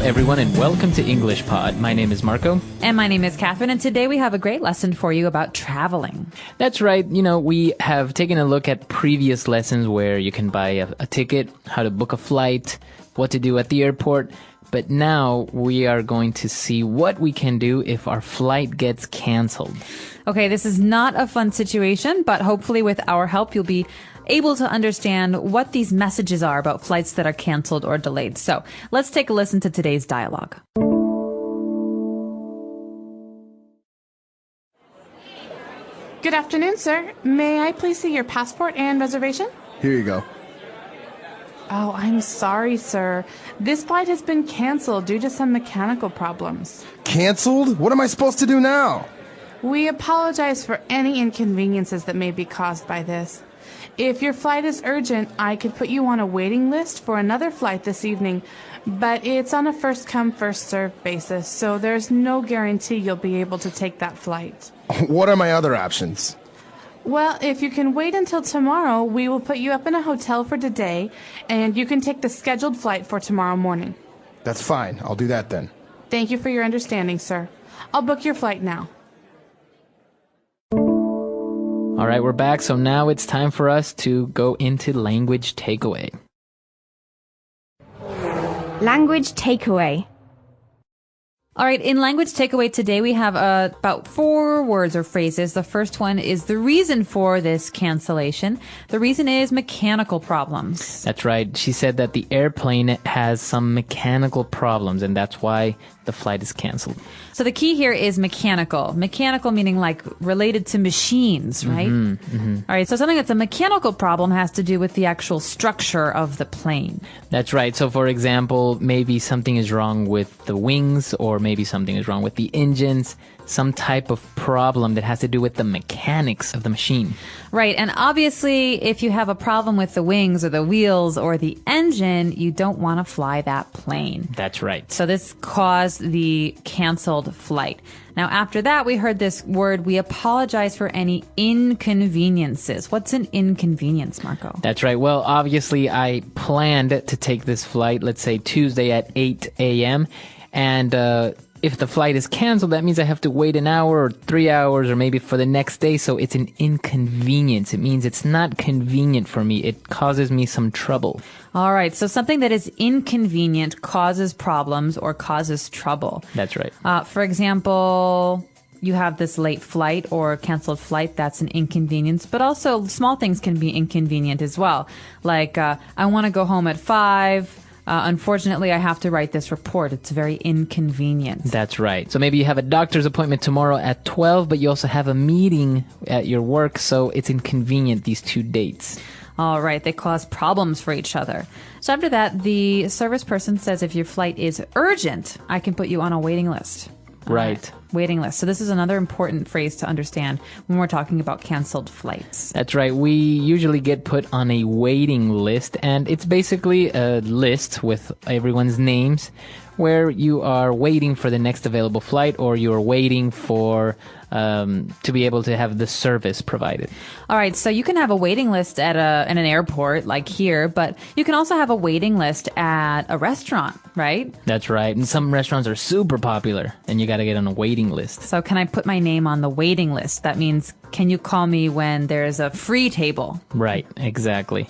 everyone, and welcome to English Pod. My name is Marco. And my name is Catherine, and today we have a great lesson for you about traveling. That's right. We have taken a look at previous lessons where you can buy a ticket, how to book a flight, what to do at the airport. But now we are going to see what we can do if our flight gets canceled. Okay, this is not a fun situation, but hopefully with our help, you'll be able to understand what these messages are about flights that are canceled or delayed. So let's take a listen to today's dialogue. Good afternoon, sir. May I please see your passport and reservation? Here you go. Oh, I'm sorry, sir. This flight has been canceled due to some mechanical problems. Canceled? What am I supposed to do now? We apologize for any inconveniences that may be caused by this. If your flight is urgent, I could put you on a waiting list for another flight this evening, but it's on a first-come, first-served basis, so there's no guarantee you'll be able to take that flight. What are my other options? Well, if you can wait until tomorrow, we will put you up in a hotel for today, and you can take the scheduled flight for tomorrow morning. That's fine. I'll do that then. Thank you for your understanding, sir. I'll book your flight now. All right, we're back. So now it's time for us to go into language takeaway. Language takeaway. All right, in language takeaway today, we have about 4 words or phrases. The first one is the reason for this cancellation. The reason is mechanical problems. That's right. She said that the airplane has some mechanical problems, and that's why the flight is canceled. So the key here is mechanical. Mechanical meaning like related to machines, right? All right, so something that's a mechanical problem has to do with the actual structure of the plane. That's right. So for example, maybe something is wrong with the wings, or maybe something is wrong with the engines, some type of problem that has to do with the mechanics of the machine. Right, and obviously if you have a problem with the wings or the wheels or the engine, you don't want to fly that plane. That's right. So this caused the canceled flight. Now after that, we heard this word, we apologize for any inconveniences. What's an inconvenience, Marco? That's right. Well, obviously I planned to take this flight, let's say Tuesday at 8 a.m., and if the flight is canceled, that means I have to wait an hour or 3 hours or maybe for the next day. So it's an inconvenience. It means it's not convenient for me. It causes me some trouble. All right. So something that is inconvenient causes problems or causes trouble. That's right. For example, you have this late flight or canceled flight. That's an inconvenience. But also small things can be inconvenient as well. Like I want to go home at 5. Unfortunately, I have to write this report. It's very inconvenient. That's right. So maybe you have a doctor's appointment tomorrow at 12, but you also have a meeting at your work, so it's inconvenient, these 2 dates. All right. They cause problems for each other. So after that, the service person says if your flight is urgent, I can put you on a waiting list. Right. Waiting list. So this is another important phrase to understand when we're talking about canceled flights. That's right. We usually get put on a waiting list, and it's basically a list with everyone's names where you are waiting for the next available flight, or you are waiting for to be able to have the service provided. All right, so you can have a waiting list at an airport like here, but you can also have a waiting list at a restaurant, right? That's right. And some restaurants are super popular, and you got to get on a waiting list. So can I put my name on the waiting list? That means, can you call me when there's a free table? Right, exactly.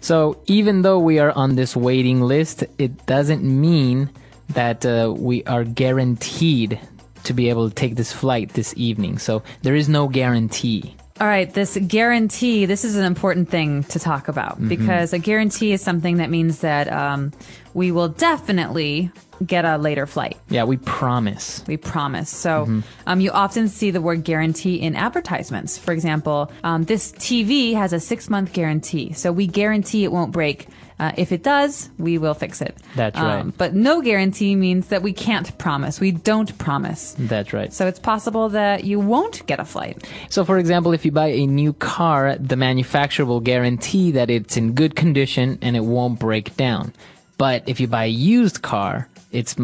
So even though we are on this waiting list, it doesn't mean that we are guaranteed to be able to take this flight this evening. So there is no guarantee. All right, this guarantee, this is an important thing to talk about because a guarantee is something that means that we will definitely get a later flight. Yeah, we promise. We promise. So you often see the word guarantee in advertisements. For example, this TV has a 6-month guarantee. So we guarantee it won't break. If it does, we will fix it. That's right. But no guarantee means that we can't promise. We don't promise. That's right. So it's possible that you won't get a flight. So for example, if you buy a new car, the manufacturer will guarantee that it's in good condition and it won't break down. But if you buy a used car, it's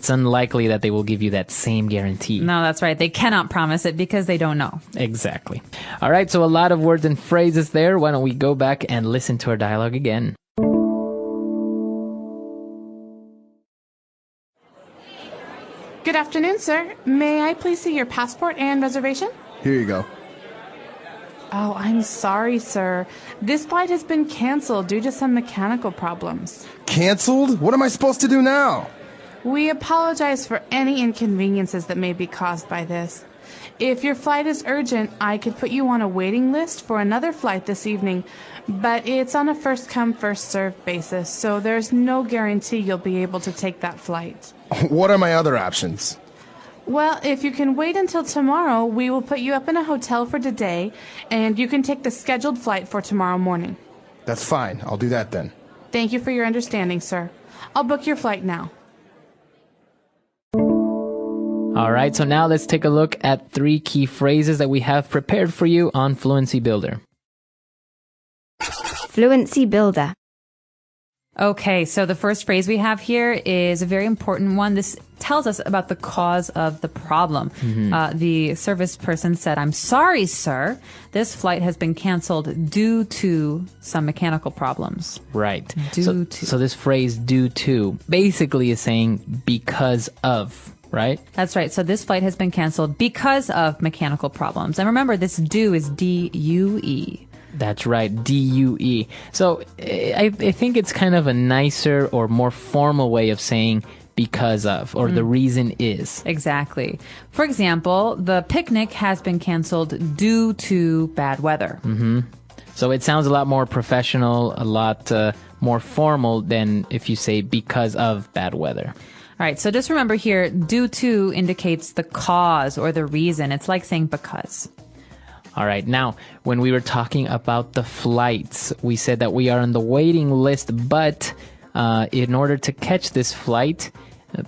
unlikely that they will give you that same guarantee. No, that's right. They cannot promise it because they don't know. Exactly. All right, so a lot of words and phrases there. Why don't we go back and listen to our dialogue again? Good afternoon, sir. May I please see your passport and reservation? Here you go. Oh, I'm sorry, sir. This flight has been canceled due to some mechanical problems. Canceled? What am I supposed to do now? We apologize for any inconveniences that may be caused by this. If your flight is urgent, I could put you on a waiting list for another flight this evening, but it's on a first-come, first-served basis, so there's no guarantee you'll be able to take that flight. What are my other options? Well, if you can wait until tomorrow, we will put you up in a hotel for today, and you can take the scheduled flight for tomorrow morning. That's fine. I'll do that then. Thank you for your understanding, sir. I'll book your flight now. All right, so now let's take a look at 3 key phrases that we have prepared for you on Fluency Builder. Fluency Builder. Okay, so the first phrase we have here is a very important one. This tells us about the cause of the problem. The service person said, "I'm sorry, sir. This flight has been canceled due to some mechanical problems." Right. Due to. So this phrase, due to, basically is saying because of, right? That's right. So this flight has been canceled because of mechanical problems. And remember, this due is D-U-E. That's right, D-U-E. So I think it's kind of a nicer or more formal way of saying because of, or the reason is. Exactly. For example, the picnic has been canceled due to bad weather. So it sounds a lot more professional, a lot more formal than if you say because of bad weather. All right, so just remember here, due to indicates the cause or the reason. It's like saying because. All right, now, when we were talking about the flights, we said that we are on the waiting list, but in order to catch this flight,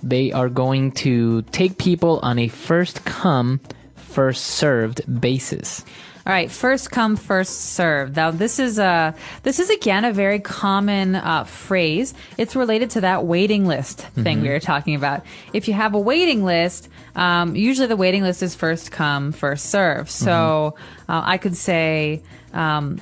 they are going to take people on a first-come, first-served basis. All right, first come, first served. Now, this is again a very common phrase. It's related to that waiting list thing we were talking about. If you have a waiting list, usually the waiting list is first come, first served. So I could say, am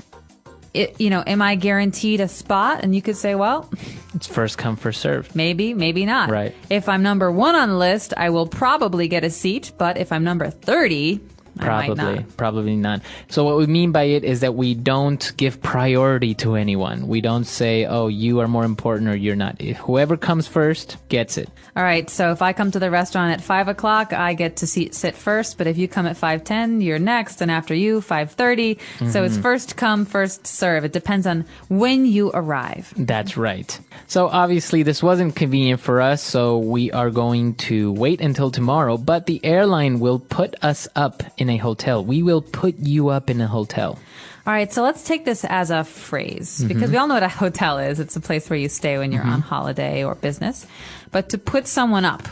I guaranteed a spot? And you could say, well, It's first come, first served. maybe, maybe not. Right. If I'm number 1 on the list, I will probably get a seat. But if I'm number 30, I might not. Probably not. So what we mean by it is that we don't give priority to anyone. We don't say, oh, you are more important or you're not. If whoever comes first gets it. All right, so if I come to the restaurant at 5 o'clock, I get to sit first. But if you come at 5:10, you're next, and after you, 5:30. So it's first come, first serve. It depends on when you arrive. That's right. So obviously this wasn't convenient for us, so we are going to wait until tomorrow. But the airline will put us up in a hotel. We will put you up in a hotel. All right, so let's take this as a phrase because we all know what a hotel is. It's a place where you stay when you're on holiday or business. But to put someone up,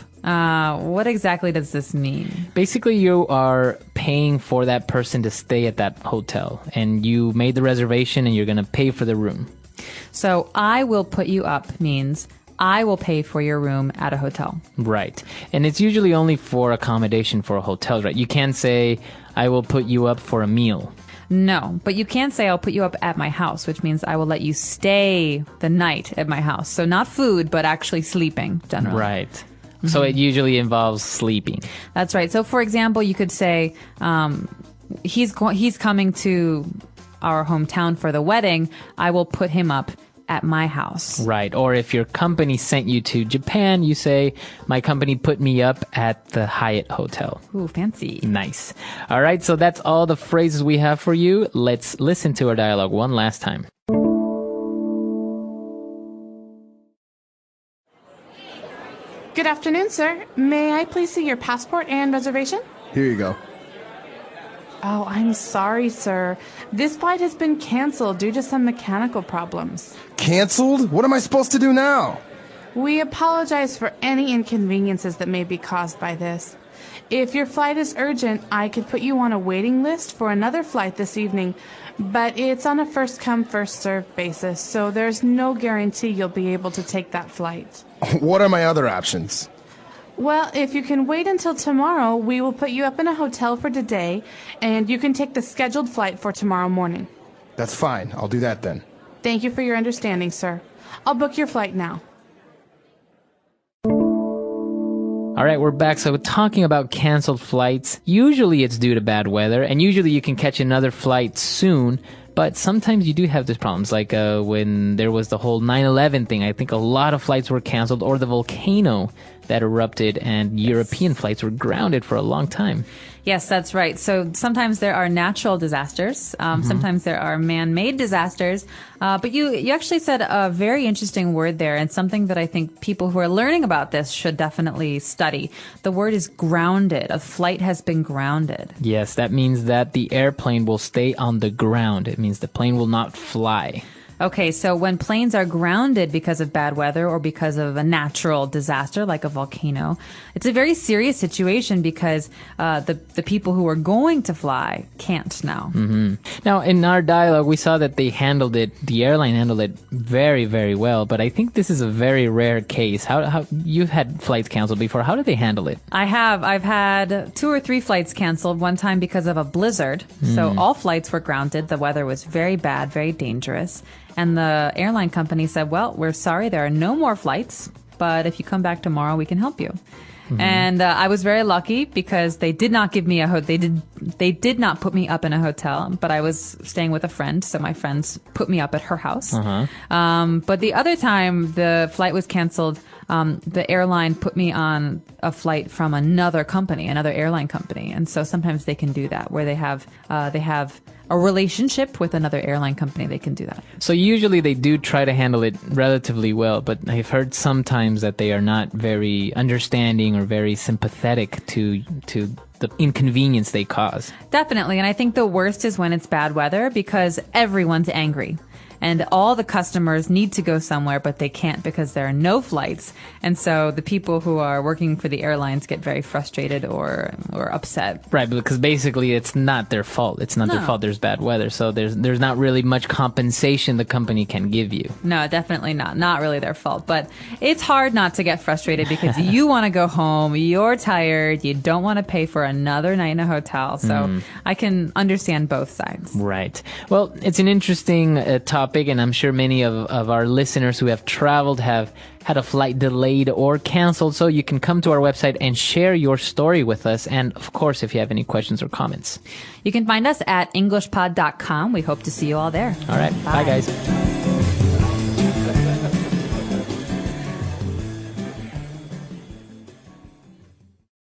what exactly does this mean? Basically, you are paying for that person to stay at that hotel, and you made the reservation and you're going to pay for the room. So I will put you up means I will pay for your room at a hotel. Right. And it's usually only for accommodation for a hotel, right? You can't say, I will put you up for a meal. No, but you can say I'll put you up at my house, which means I will let you stay the night at my house. So not food, but actually sleeping generally. Right. So it usually involves sleeping. That's right. So for example, you could say he's coming to our hometown for the wedding. I will put him up at my house. Right. Or if your company sent you to Japan, you say, my company put me up at the Hyatt Hotel. Ooh, fancy. Nice. All right. So that's all the phrases we have for you. Let's listen to our dialogue one last time. Good afternoon, sir. May I please see your passport and reservation? Here you go. Oh, I'm sorry, sir. This flight has been canceled due to some mechanical problems. Canceled? What am I supposed to do now? We apologize for any inconveniences that may be caused by this. If your flight is urgent, I could put you on a waiting list for another flight this evening, but it's on a first-come, first-served basis, so there's no guarantee you'll be able to take that flight. What are my other options? Well, if you can wait until tomorrow, we will put you up in a hotel for today, and you can take the scheduled flight for tomorrow morning. That's fine. I'll do that then. Thank you for your understanding, sir. I'll book your flight now. All right, we're back. So we're talking about canceled flights. Usually it's due to bad weather, and usually you can catch another flight soon. But sometimes you do have these problems, like when there was the whole 9/11 thing. I think a lot of flights were canceled, or the volcano that erupted, and European flights were grounded for a long time. Yes, that's right. So sometimes there are natural disasters. Sometimes there are man-made disasters. But you actually said a very interesting word there, and something that I think people who are learning about this should definitely study. The word is grounded. A flight has been grounded. Yes, that means that the airplane will stay on the ground. It means the plane will not fly. Okay, so when planes are grounded because of bad weather or because of a natural disaster like a volcano, it's a very serious situation because the people who are going to fly can't now. Now, in our dialogue, we saw that the airline handled it very, very well, but I think this is a very rare case. How you've had flights canceled before. How did they handle it? I have. I've had 2 or 3 flights canceled, one time because of a blizzard. So all flights were grounded. The weather was very bad, very dangerous. And the airline company said, well, we're sorry, there are no more flights, but if you come back tomorrow, we can help you. And I was very lucky because they did not give me they did not put me up in a hotel, but I was staying with a friend, so my friends put me up at her house. But the other time the flight was canceled, the airline put me on a flight from another airline company, and so sometimes they can do that where they have a relationship with another airline company. They can do that. So usually they do try to handle it relatively well, but I've heard sometimes that they are not very understanding or very sympathetic to the inconvenience they cause. Definitely. And I think the worst is when it's bad weather because everyone's angry. And all the customers need to go somewhere, but they can't because there are no flights. And so the people who are working for the airlines get very frustrated or upset. Right, because basically it's not their fault. It's not their fault there's bad weather. So there's not really much compensation the company can give you. No, definitely not. Not really their fault. But it's hard not to get frustrated because you want to go home. You're tired. You don't want to pay for another night in a hotel. So I can understand both sides. Right. Well, it's an interesting topic. And I'm sure many of our listeners who have traveled have had a flight delayed or canceled. So you can come to our website and share your story with us. And of course, if you have any questions or comments, you can find us at EnglishPod365.com. We hope to see you all there. All right. Bye guys.